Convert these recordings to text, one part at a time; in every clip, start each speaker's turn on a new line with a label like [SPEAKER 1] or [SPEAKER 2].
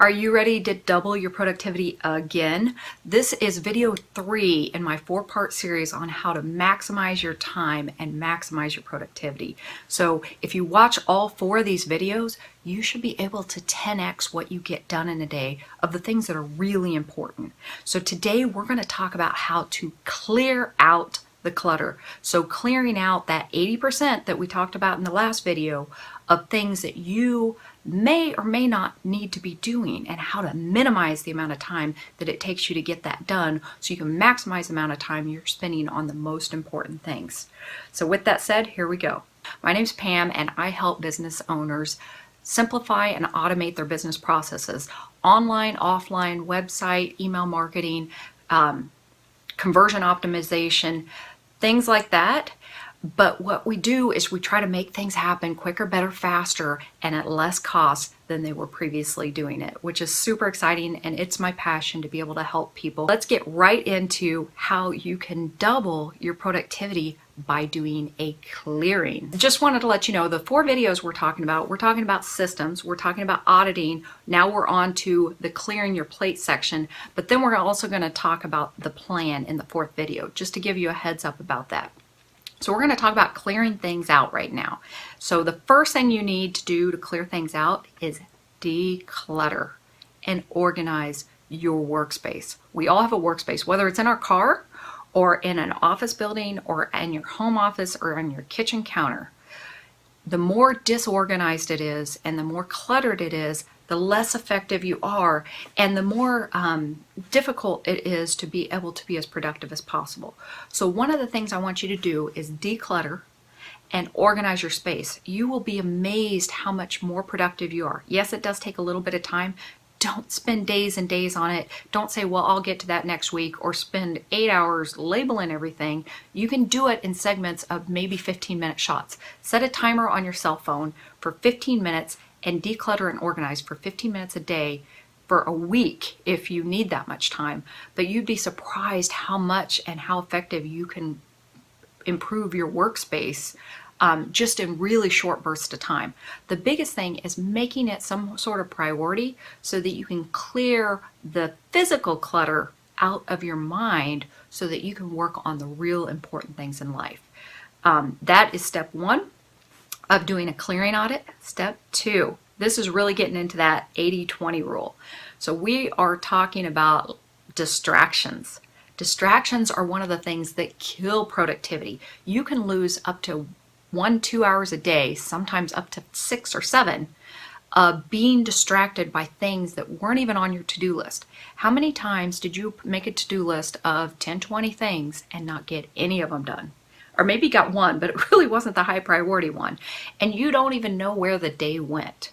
[SPEAKER 1] Are you ready to double your productivity again? This is video 3 in my 4-part series on how to maximize your time and maximize your productivity. So if you watch all 4 of these videos, you should be able to 10x what you get done in a day of the things that are really important. So today we're going to talk about how to clear out the clutter. So clearing out that 80% that we talked about in the last video of things that you may or may not need to be doing, and how to minimize the amount of time that it takes you to get that done so you can maximize the amount of time you're spending on the most important things. So with that said, here we go. My name's Pam and I help business owners simplify and automate their business processes. Online, offline, website, email marketing, conversion optimization, things like that. But what we do is we try to make things happen quicker, better, faster, and at less cost than they were previously doing it, which is super exciting, and it's my passion to be able to help people. Let's get right into how you can double your productivity by doing a clearing. Just wanted to let you know the 4 videos we're talking about systems, we're talking about auditing, now we're on to the clearing your plate section, but then we're also going to talk about the plan in the 4th video, just to give you a heads up about that. So we're going to talk about clearing things out right now. So the first thing you need to do to clear things out is declutter and organize your workspace. We all have a workspace, whether it's in our car or in an office building or in your home office or on your kitchen counter. The more disorganized it is and the more cluttered it is, the less effective you are, and the more difficult it is to be able to be as productive as possible. So one of the things I want you to do is declutter and organize your space. You will be amazed how much more productive you are. Yes, it does take a little bit of time. Don't spend days and days on it. Don't say, well, I'll get to that next week, or spend 8 hours labeling everything. You can do it in segments of maybe 15-minute shots. Set a timer on your cell phone for 15 minutes and declutter and organize for 15 minutes a day for a week if you need that much time. But you'd be surprised how much and how effective you can improve your workspace just in really short bursts of time. The biggest thing is making it some sort of priority so that you can clear the physical clutter out of your mind so that you can work on the real important things in life. That is step 1 of doing a clearing audit. Step 2, this is really getting into that 80-20 rule. So we are talking about distractions. Distractions are one of the things that kill productivity. You can lose up to 1-2 hours a day, sometimes up to 6 or 7, being distracted by things that weren't even on your to-do list. How many times did you make a to-do list of 10-20 things and not get any of them done? Or maybe got one, but it really wasn't the high priority one. And you don't even know where the day went.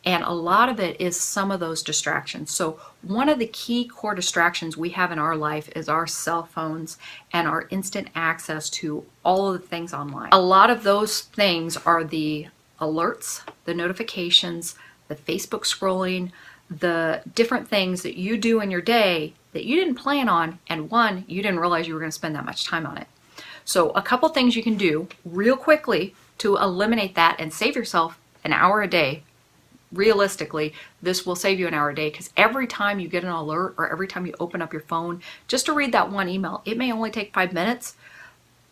[SPEAKER 1] And a lot of it is some of those distractions. So one of the key core distractions we have in our life is our cell phones and our instant access to all of the things online. A lot of those things are the alerts, the notifications, the Facebook scrolling, the different things that you do in your day that you didn't plan on, and one, you didn't realize you were going to spend that much time on it. So a couple things you can do real quickly to eliminate that and save yourself an hour a day. Realistically, this will save you an hour a day, because every time you get an alert or every time you open up your phone just to read that one email, it may only take 5 minutes,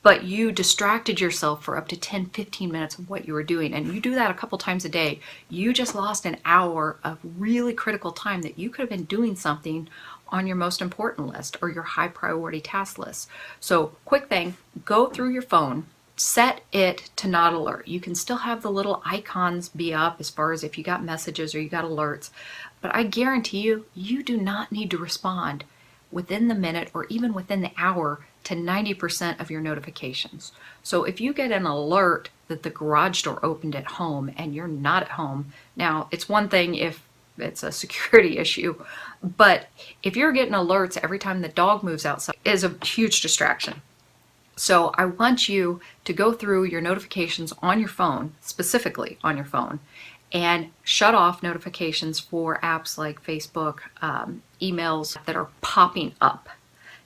[SPEAKER 1] but you distracted yourself for up to 10-15 minutes of what you were doing. And you do that a couple times a day. You just lost an hour of really critical time that you could have been doing something on your most important list or your high priority task list. So quick thing, go through your phone, set it to not alert. You can still have the little icons be up as far as if you got messages or you got alerts, but I guarantee you, you do not need to respond within the minute or even within the hour to 90% of your notifications. So if you get an alert that the garage door opened at home and you're not at home, now it's one thing if it's a security issue, but if you're getting alerts every time the dog moves outside, it is a huge distraction. So I want you to go through your notifications on your phone, specifically on your phone, and shut off notifications for apps like Facebook, emails that are popping up.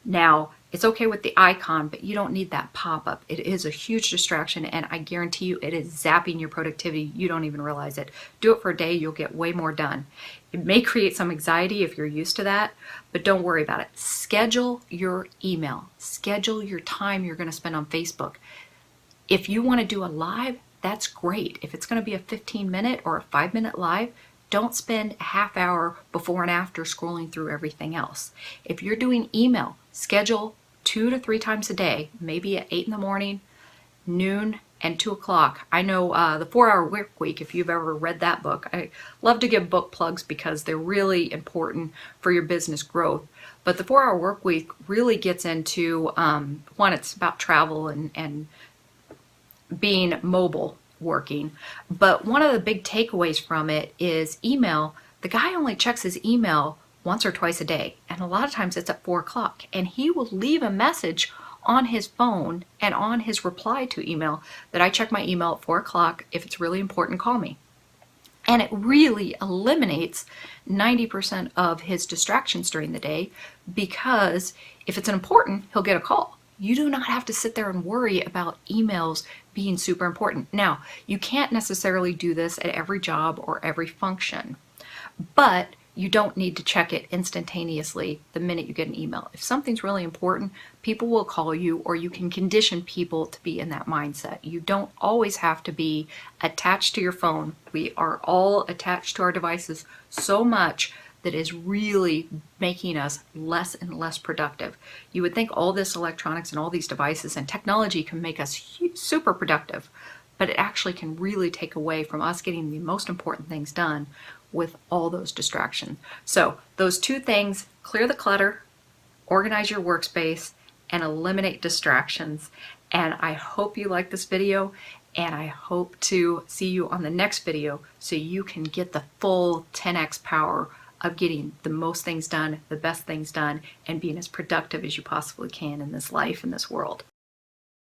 [SPEAKER 1] Now, It's okay with the icon, but you don't need that pop-up. It is a huge distraction, and I guarantee you it is zapping your productivity. You don't even realize it. Do it for a day, you'll get way more done. It may create some anxiety if you're used to that, but don't worry about it. Schedule your email. Schedule your time you're going to spend on Facebook. If you want to do a live, that's great. If it's going to be a 15-minute or a 5-minute live, don't spend a half hour before and after scrolling through everything else. If you're doing email, schedule 2 to 3 times a day, maybe at 8 in the morning, noon, and 2 o'clock. I know the 4-Hour Work Week, if you've ever read that book. I love to give book plugs because they're really important for your business growth. But the 4-Hour Work Week really gets into, one, it's about travel and being mobile working. But one of the big takeaways from it is email. The guy only checks his email once or twice a day, and a lot of times it's at 4 o'clock, and he will leave a message on his phone and on his reply to email that I check my email at 4 o'clock. If it's really important, call me. And it really eliminates 90% of his distractions during the day, because if it's important, he'll get a call. You do not have to sit there and worry about emails being super important. Now, you can't necessarily do this at every job or every function, but you don't need to check it instantaneously the minute you get an email. If something's really important, people will call you, or you can condition people to be in that mindset. You don't always have to be attached to your phone. We are all attached to our devices so much that is really making us less and less productive. You would think all this electronics and all these devices and technology can make us super productive, but it actually can really take away from us getting the most important things done with all those distractions. So those 2 things: clear the clutter, organize your workspace, and eliminate distractions. And I hope you like this video, and I hope to see you on the next video so you can get the full 10x power of getting the most things done, the best things done, and being as productive as you possibly can in this life, in this world.